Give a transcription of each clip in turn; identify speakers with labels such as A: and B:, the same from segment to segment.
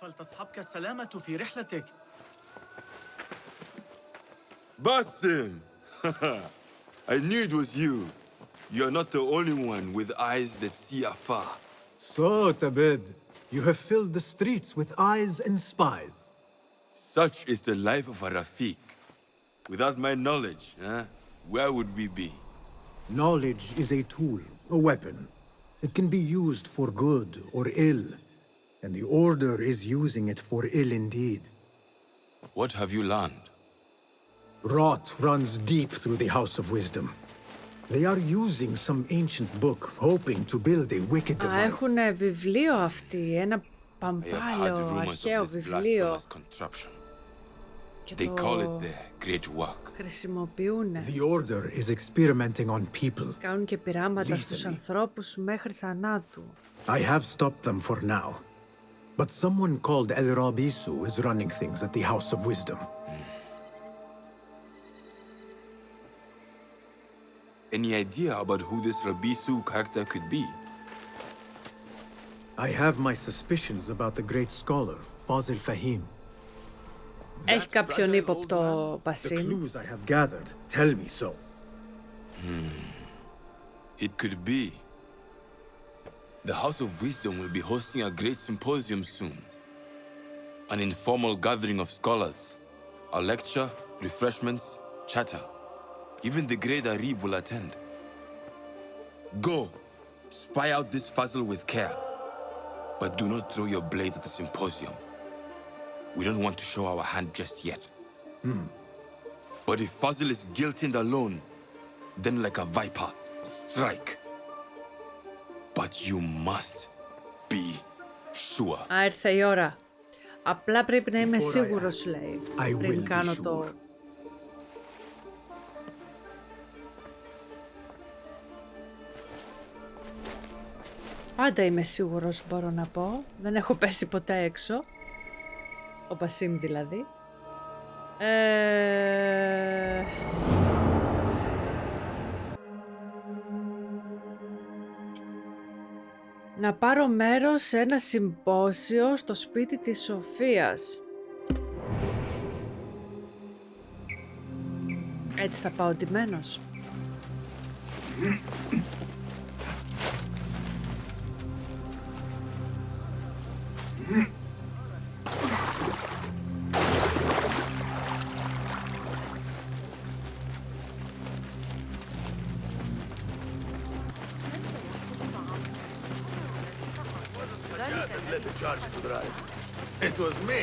A: فلتصحبك السلامة في رحلتك.
B: Basim! I knew it was you. You're not the only one with eyes that see afar.
C: So, Tabed, you have filled the streets with eyes and spies.
B: Such is the life of a Rafiq. Without my knowledge, where would we be?
C: Knowledge is a tool, a weapon. It can be used for good or ill, and the Order is using it for ill indeed.
B: What have you learned?
C: Rot runs deep through the House of Wisdom. They are using some ancient book, hoping to build a wicked device.
D: Έχουνε βιβλίο αυτοί, ένα παμπάλαιο, αρχαίο βιβλίο. Και
B: They call it the Great Work.
D: χρησιμοποιούνε.
C: The Order is experimenting on people.
D: Κάνουν και πειράματα στους ανθρώπους μέχρι θανάτου.
C: I have stopped them for now. But someone called El Rabisu is running things at the House of Wisdom.
B: Any idea about who this Rabisu character could be?
C: I have my suspicions about the great scholar, Fazil Fahim.
D: Έχει κάποιον ύποπτο
C: The
D: Basim.
C: clues I have gathered tell me so.
B: It could be. The House of Wisdom will be hosting a great symposium soon. An informal gathering of scholars. A lecture, refreshments, chatter. Even the great Arib will attend. Go, spy out this puzzle with care. But do not throw your blade at the symposium. We don't want to show our hand just yet. But if Fazil is guilty and alone, then like a viper, strike. But you must be sure.
D: Α, ήρθε η ώρα. Απλά πρέπει να είμαι σίγουρος, λέει, πριν κάνω το... Πάντα είμαι σίγουρος, μπορώ να πω. Δεν έχω πέσει ποτέ έξω. Ο Basim δηλαδή. Να πάρω μέρος σε ένα συμπόσιο στο σπίτι της Σοφίας. Έτσι θα πάω ντυμένος.
A: It was me.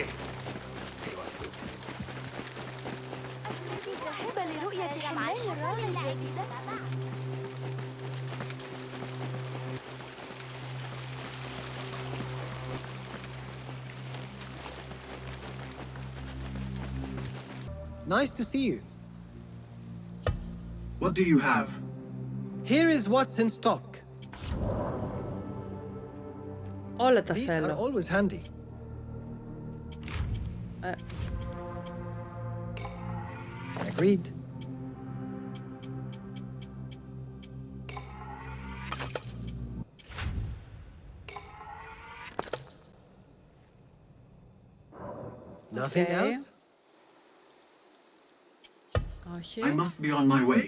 E: Nice to see you.
C: What do you have?
E: Here is what's in stock.
D: Όλα τα
E: These are
D: θέλω.
E: always handy. Agreed. Nothing
D: Okay.
E: else?
D: Όχι.
C: I must be on my way.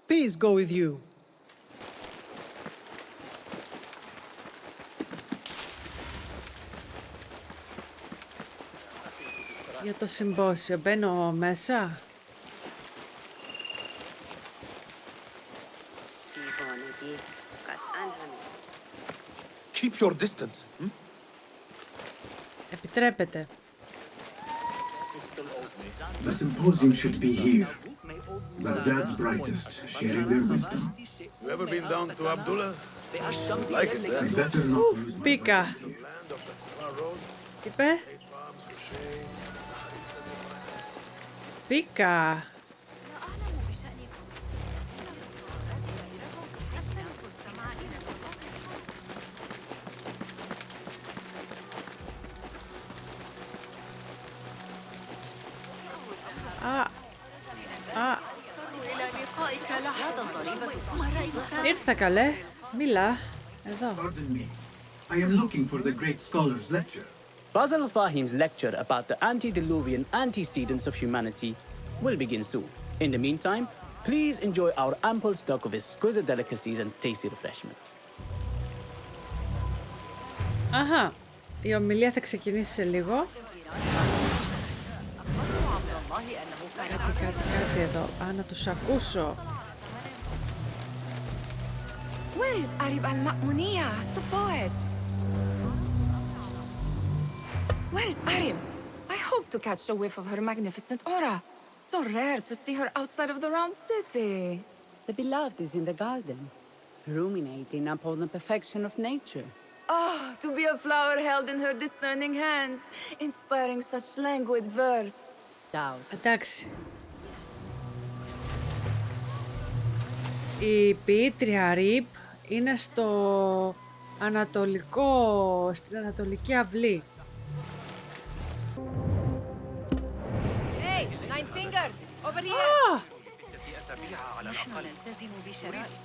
E: Peace go with you.
D: Για το συμπόσιο μπαίνω μέσα.
C: Keep your distance.
D: Επιτρέπετε.
C: The symposium should be here. Baghdad's brightest, sharing their wisdom.
A: You ever been down to Abdullah? Like it there?
C: I better not lose my
D: Μπήκα. Τι είπε? Μπήκα. Ήρθα καλέ. Μίλα. Εδώ.
C: Pardon me. I am looking for the great scholar's lecture.
F: Basil Fahim's lecture about the antediluvian antecedents of humanity will begin soon. In the meantime, please enjoy our ample stock of exquisite delicacies and tasty refreshments.
D: Αχα, η ομιλία θα ξεκινήσει σε λίγο. Κάτι εδώ. Να τους ακούσω.
G: Where is Arib al-Ma'muniya, the poet? Where is Arib? I hope to catch a whiff of her magnificent aura. So rare to see her outside of the round city.
H: The beloved is in the garden, ruminating upon the perfection of nature.
G: Oh, to be a flower held in her discerning hands, inspiring such languid verse.
D: Εντάξει. Η ποιήτρια Ρίπ είναι στο στην ανατολική αυλή.
G: Hey, nine fingers, over here.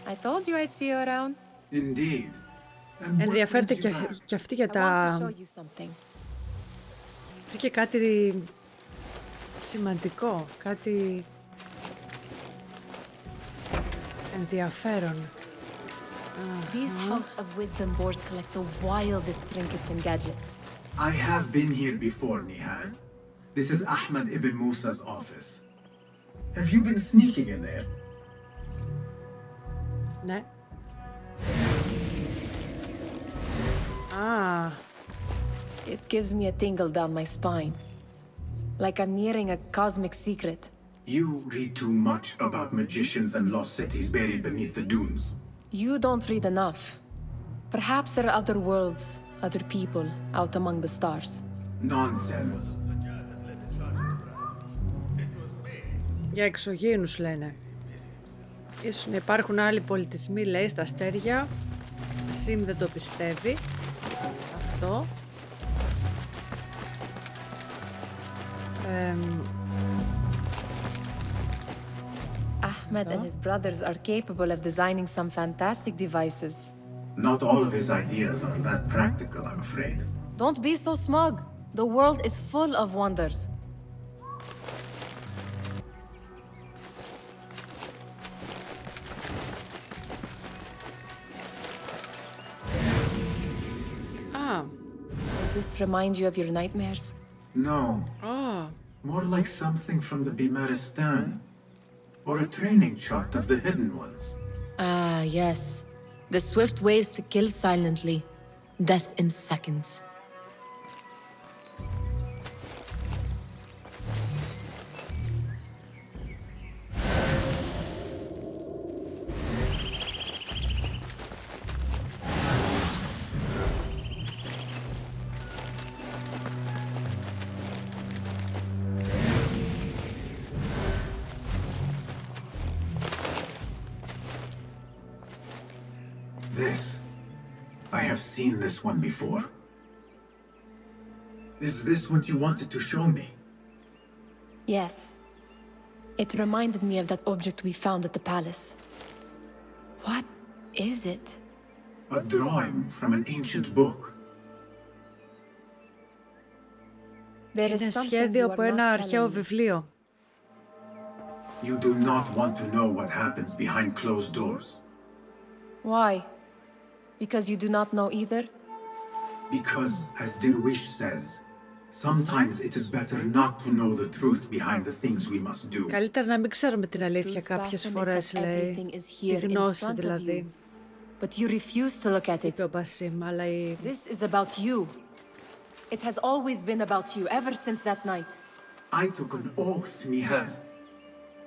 G: I told you I'd see you around.
C: Indeed.
D: Ενδιαφέρεται και αυτή για τα... Βρήκε κάτι σημαντικό, κάτι ενδιαφέρον.
G: These House of Wisdom boards collect the wildest trinkets and gadgets.
C: I have been here before, Nihal. This is Ahmed ibn Musa's office. Have you been sneaking in there?
D: Ναι.
G: It gives me a tingle down my spine. Like I'm nearing a cosmic secret.
C: You read too much about magicians and lost cities buried beneath the dunes.
G: You don't read enough. Perhaps there are other worlds, other people out among the stars.
C: Nonsense.
D: Για εξωγήινους λένε. Ίσως να υπάρχουν άλλοι πολιτισμοί, λέει, στα αστέρια. Basim δεν το πιστεύει. Αυτό.
G: Ahmed and his brothers are capable of designing some fantastic devices.
C: Not all of his ideas are that practical, I'm afraid.
G: Don't be so smug. The world is full of wonders. Does this remind you of your nightmares?
C: No. More like something from the Bimaristan. Or a training chart of the hidden ones.
G: Ah, yes. The swift ways to kill silently. Death in seconds.
C: This. I have seen this one before. Is this what you wanted to show me?
G: Yes. It reminded me of that object we found at the palace. What is it?
C: A drawing from an ancient book.
D: Είναι σχέδιο από ένα αρχαίο βιβλίο.
C: You do not want to know what happens behind closed doors.
G: Why? Because you do not know either?
C: Because, as Dirwish says, sometimes it is better not to know the truth behind the things we must do.
D: Καλύτερα να μην ξέρουμε την αλήθεια κάποιες φορές, λέει. Τη γνώση δηλαδή.
G: But you refuse to look at it.
D: Είπε ο Basim, αλλά
G: This is about you. It has always been about you, ever since that night.
C: I took an oath, Nihal,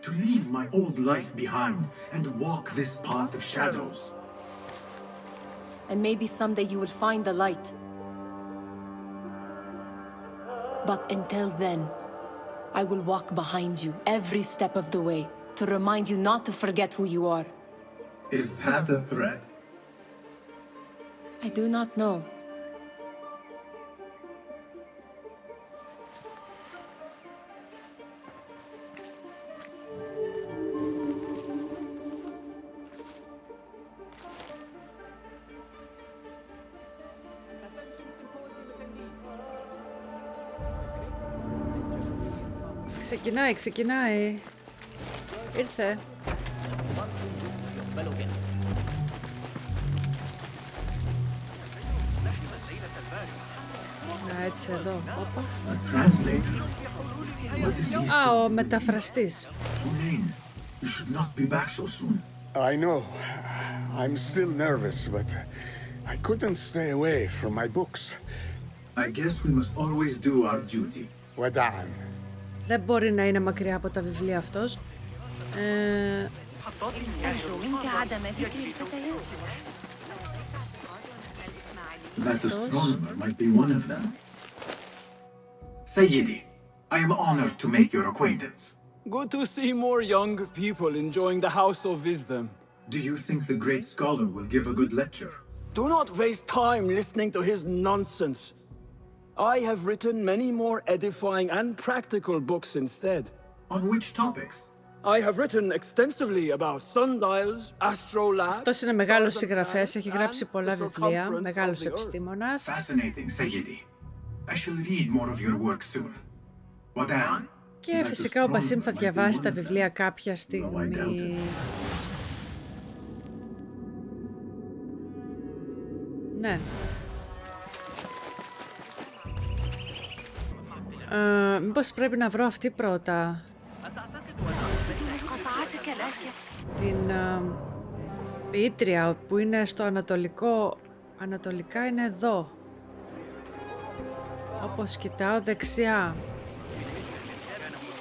C: to leave my old life behind and walk this path of shadows.
G: And maybe someday you will find the light. But until then, I will walk behind you every step of the way to remind you not to forget who you are.
C: Is that a threat?
G: I do not know.
D: Ξεκινάει. Ήρθε. Έτσι εδώ. Όπα. Α, ο μεταφραστής.
I: I know. I'm still nervous, but I couldn't stay away from my books.
C: I guess we must always do our duty.
I: وداعاً.
D: Δεν μπορεί να είναι μακριά από τα βιβλία αυτός.
C: That astronomer might be one of them. Sayyidi, I am honored to make your acquaintance.
J: Good to see more young people enjoying the House of Wisdom.
C: Do you think the great scholar will give a good lecture?
J: Do not waste time listening to his nonsense. I have written many more edifying and practical books instead.
C: On which topics?
J: I have written extensively about sundials, astrolabes.
D: Αυτός είναι μεγάλος συγγραφέας, έχει γράψει πολλά βιβλία, μεγάλος επιστήμονας.
C: Fascinating, Sayyidi. I shall read more of your work soon. Wadan.
D: Και φυσικά ο Μπασίμ θα διαβάσει τα βιβλία κάποια στιγμή. Ναι. Μήπως πρέπει να βρω αυτή πρώτα. Την ποιήτρια που είναι στο ανατολικό. Ανατολικά είναι εδώ. Όπως κοιτάω δεξιά.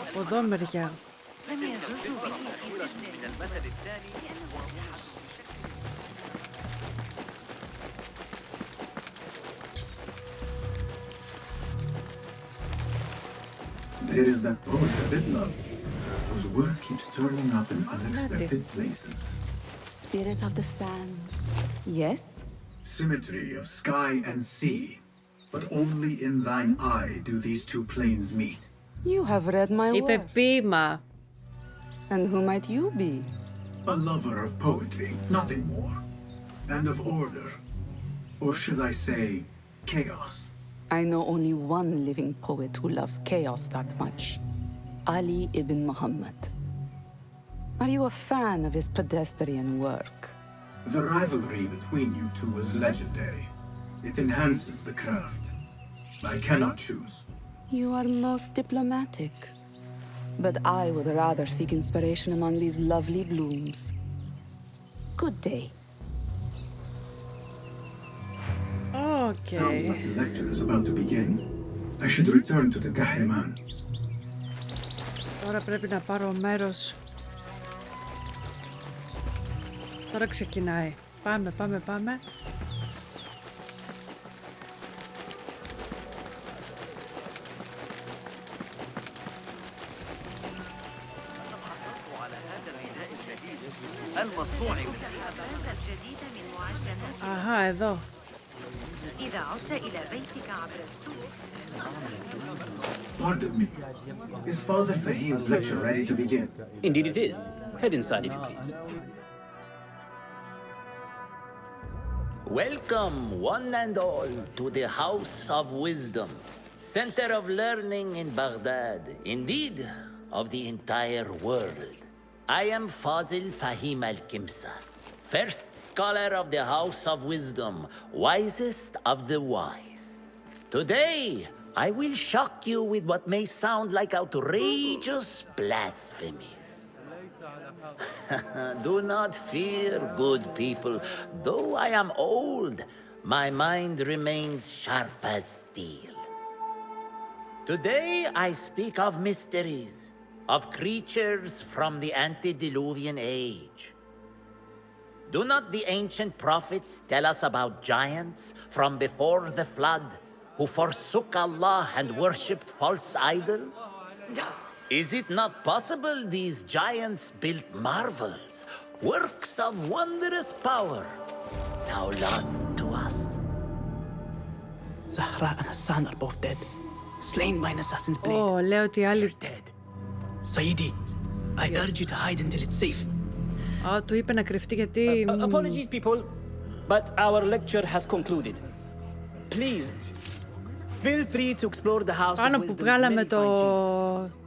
D: Από εδώ μεριά.
C: There is that poet, Love, whose work keeps turning up in unexpected places.
K: Spirit of the sands. Yes?
C: Symmetry of sky and sea, but only in thine eye do these two planes meet.
K: You have read my
D: Είπε
K: work.
D: ποίημα.
K: And who might you be?
C: A lover of poetry, nothing more. And of order. Or should I say, chaos.
K: I know only one living poet who loves chaos that much. Ali ibn Muhammad. Are you a fan of his pedestrian work?
C: The rivalry between you two is legendary. It enhances the craft. I cannot choose.
K: You are most diplomatic. But I would rather seek inspiration among these lovely blooms. Good day.
C: Sounds like the lecture is about to begin. I should return to the Kahraman.
D: Τώρα πρέπει να πάρω μέρος. Τώρα ξεκινάει. Πάμε. Αχα, εδώ.
C: Pardon me. Is Father Fahim's lecture ready to begin?
F: Indeed it is. Head inside if you please.
L: Welcome, one and all, to the House of Wisdom, center of learning in Baghdad, indeed, of the entire world. I am Fazil Fahim al-Kimsa, first scholar of the House of Wisdom, wisest of the wise. Today, I will shock you with what may sound like outrageous blasphemies. Do not fear, good people. Though I am old, my mind remains sharp as steel. Today I speak of mysteries, of creatures from the antediluvian age. Do not the ancient prophets tell us about giants from before the flood who forsook Allah and worshipped false idols? Is it not possible these giants built marvels, works of wondrous power, now lost to us?
F: Zahra and Hassan are both dead, slain by an assassin's blade.
D: Λέω ότι άλλοι...
F: Dead. Sayyidi, I urge you to hide until it's safe.
D: Του είπε να κρυφτεί γιατί...
F: Apologies, people, but our lecture has concluded. Please, feel free to explore the house.
D: Πάνω που βγάλαμε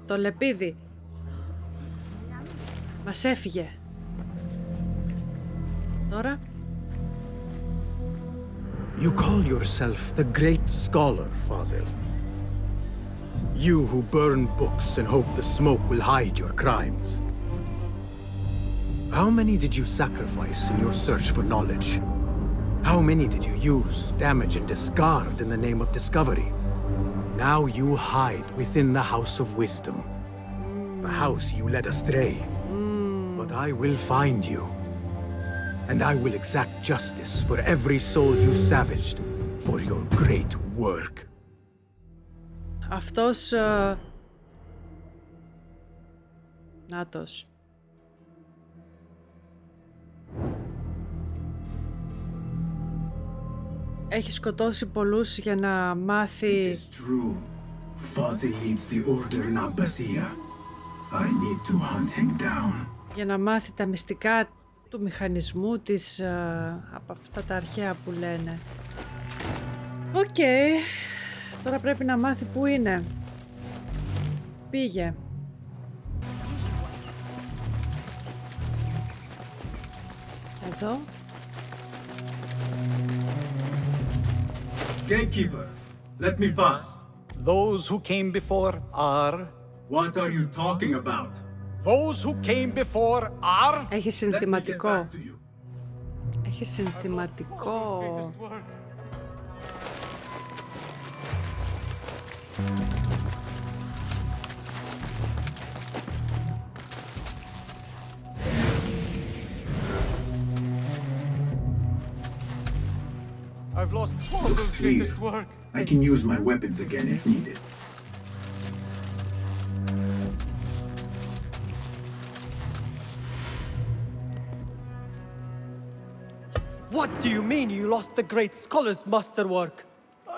D: Το λεπίδι. Μας έφυγε. Τώρα.
C: You call yourself the great scholar, Fazil. You who burn books and hope the smoke will hide your crimes. How many did you sacrifice in your search for knowledge? How many did you use, damage, and discard in the name of discovery? Now you hide within the House of Wisdom. The house you led astray. But I will find you. And I will exact justice for every soul you savaged for your great work.
D: Αυτός... Νάτος. Έχει σκοτώσει πολλούς για να μάθει... Για να μάθει τα μυστικά του μηχανισμού της... από αυτά τα αρχαία που λένε. Οκ. Τώρα πρέπει να μάθει πού είναι. Πήγε. Εδώ.
M: Gatekeeper, let me pass. Those who came before are... What are you talking about? Those who came before are...
D: Έχει συνθηματικό. Έχει συνθηματικό.
M: I've lost Fossil's greatest work.
C: I can use my weapons again if needed.
E: What do you mean you lost the great scholar's masterwork?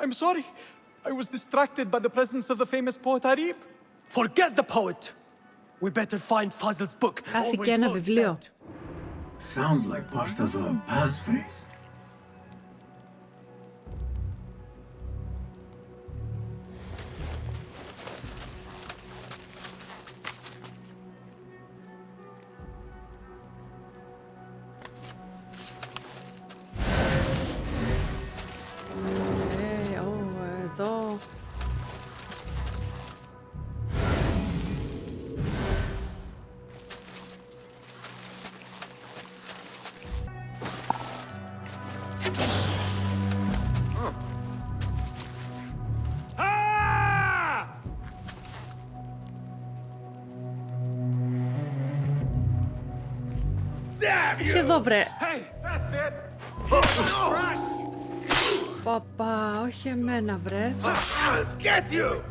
M: I'm sorry. I was distracted by the presence of the famous poet Arib.
E: Forget the poet. We better find Fazil's book.
D: Χάθηκε ένα βιβλίο.
C: Sounds like part of a passphrase.
D: Εδώ. Είχε εδώ βρε. Παπα, όχι εμένα βρε.
A: Get you!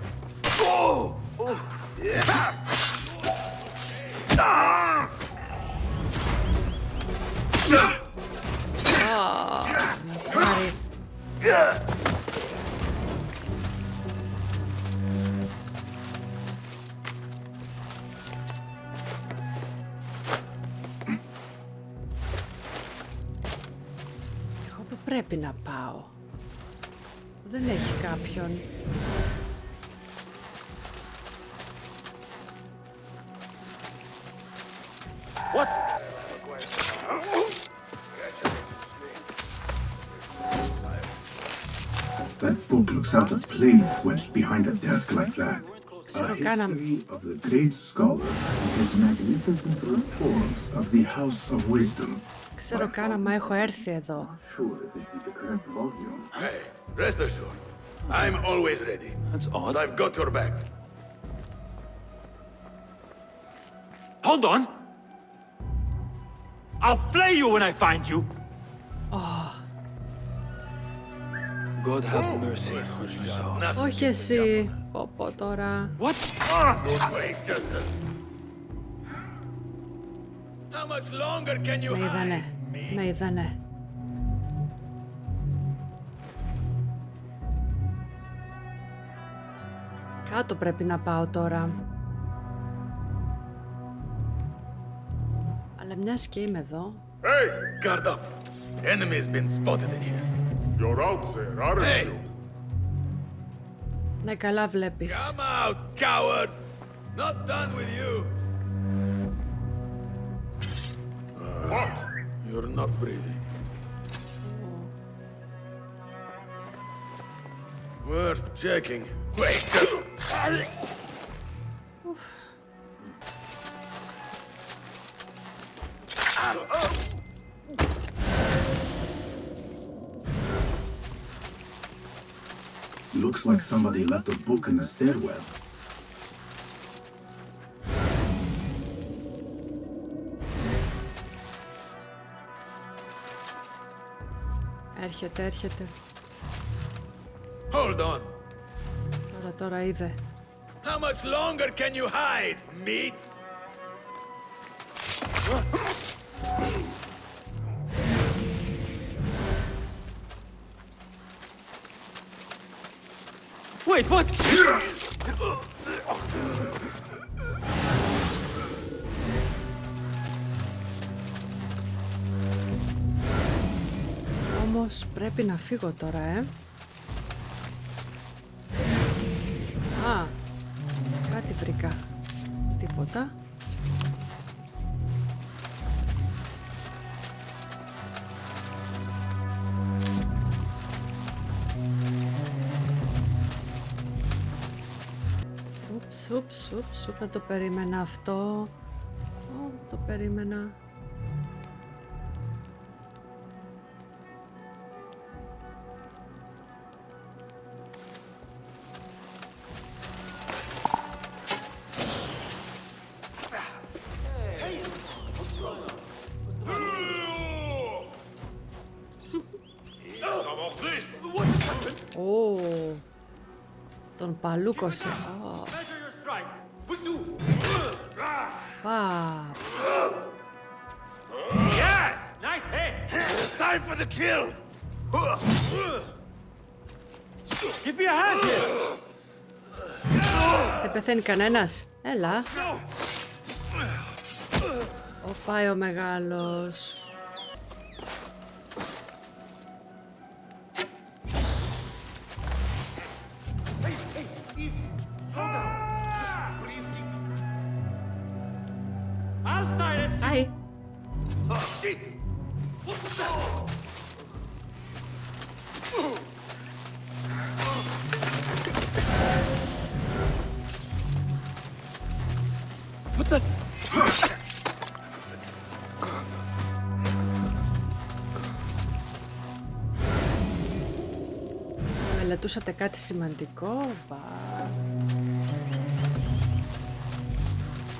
D: Εγώ που πρέπει να πάω. Δεν έχει κάποιον.
A: What?
C: That book looks out of place wedged behind a desk like that. A history of the great scholar and his magnificent reforms of the House of Wisdom.
D: Ξέρω καν άμα έχω έρθει εδώ.
A: Hey, rest assured. I'm always ready. That's odd. I've got your back.
N: Hold on! I'll flay you when I find you!
D: Oh.
N: God have mercy on your soul.
D: Όχι εσύ. Πω τώρα.
N: What?
A: Wait just a... How much longer can you
D: Με είδανε. Με είδανε. Κάτω πρέπει να πάω τώρα. Αλλά μιας και είμαι εδώ.
A: Hey, guard up. Enemy's been spotted in here.
I: You're out there, aren't
A: Hey.
I: you?
D: Ναι, καλά βλέπεις.
A: Come out, coward. Not done with you. What? You're not breathing. Worth checking. Wait.
O: Looks like somebody left a book in the stairwell.
D: Έρχεται.
A: Hold on.
D: Τώρα είδε.
A: How much longer can you hide, meat?
N: Wait, what?
D: Όμως πρέπει να φύγω τώρα, Α, κάτι βρήκα. Τίποτα. Ούψ, δεν το περίμενα αυτό. Το περίμενα. Τον παλούκωσε.
N: Yes, nice hit.
A: Time for the kill.
N: Give me a hand here.
D: Δεν πεθαίνει κανένας. Έλα. Πάει ο μεγάλος. Hi.
E: What the?
D: Μελετούσατε κάτι σημαντικό?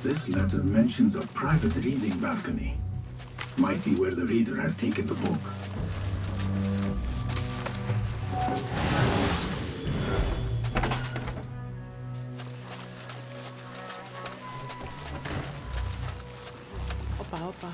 O: This letter mentions a private reading balcony. Might be where the reader has taken the book.
D: Όπα.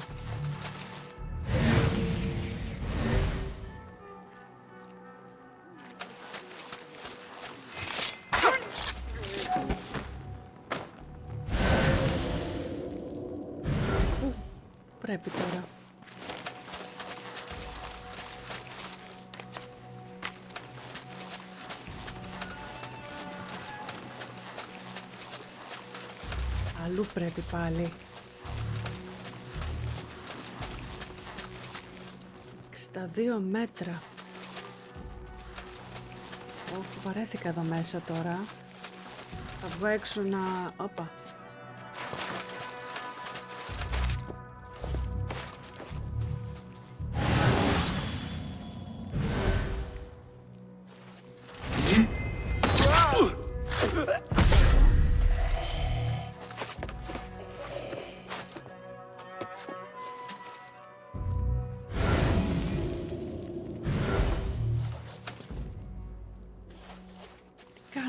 D: Πρέπει τώρα. Αλλού πρέπει πάλι. 62 μέτρα. Βαρέθηκα εδώ μέσα τώρα. Θα βγω έξω να... Όπα.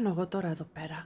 D: κάνω εγώ τώρα εδώ πέρα?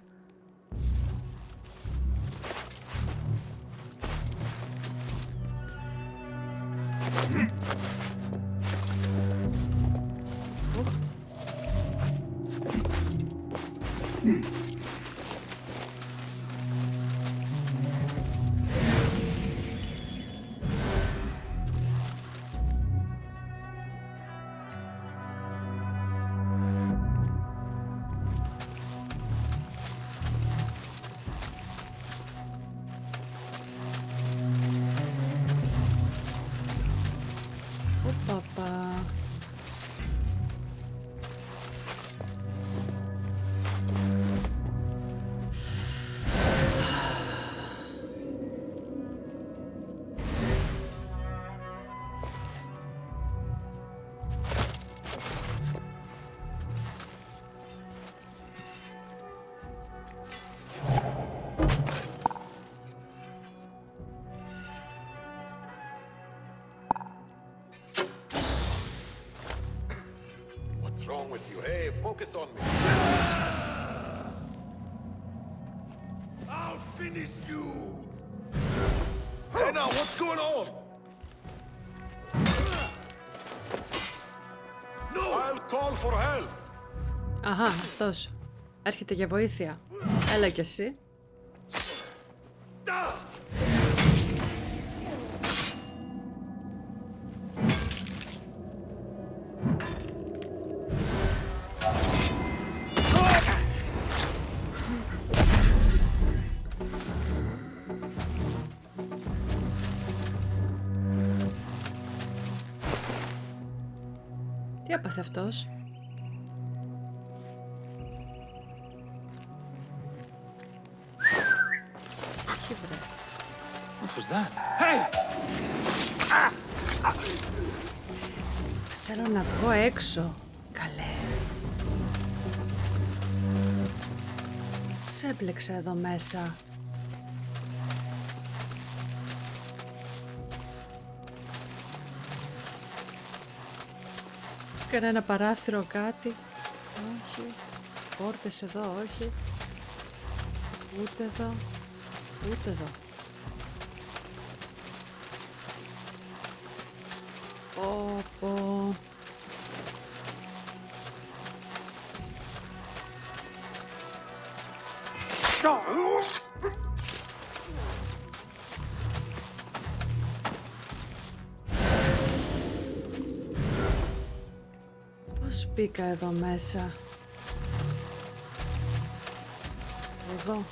A: What's wrong with you? Hey, focus on me. I'll finish you. Hey, now, what's going on? No, I'll call for help.
D: Αχα, αυτός. Έρχεται για βοήθεια. Έλα κι εσύ. Τι έπαθε αυτός?
P: What was that? Hey!
D: Θέλω να βγω έξω. Καλέ. Ξέπλεξα εδώ μέσα. Κανένα παράθυρο, κάτι? Όχι. Πόρτες εδώ, όχι. Ούτε εδώ. Ούτε εδώ. Πω. Πώς μπήκα εδώ μέσα? Εδώ.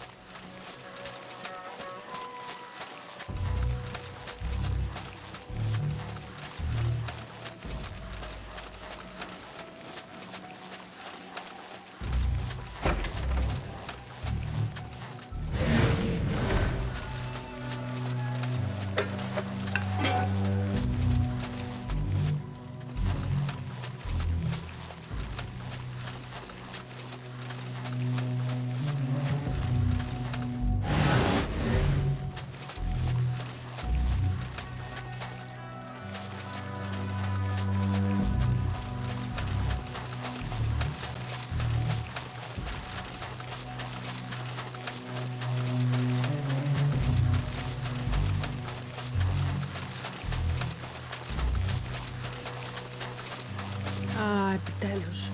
D: Επιτέλους.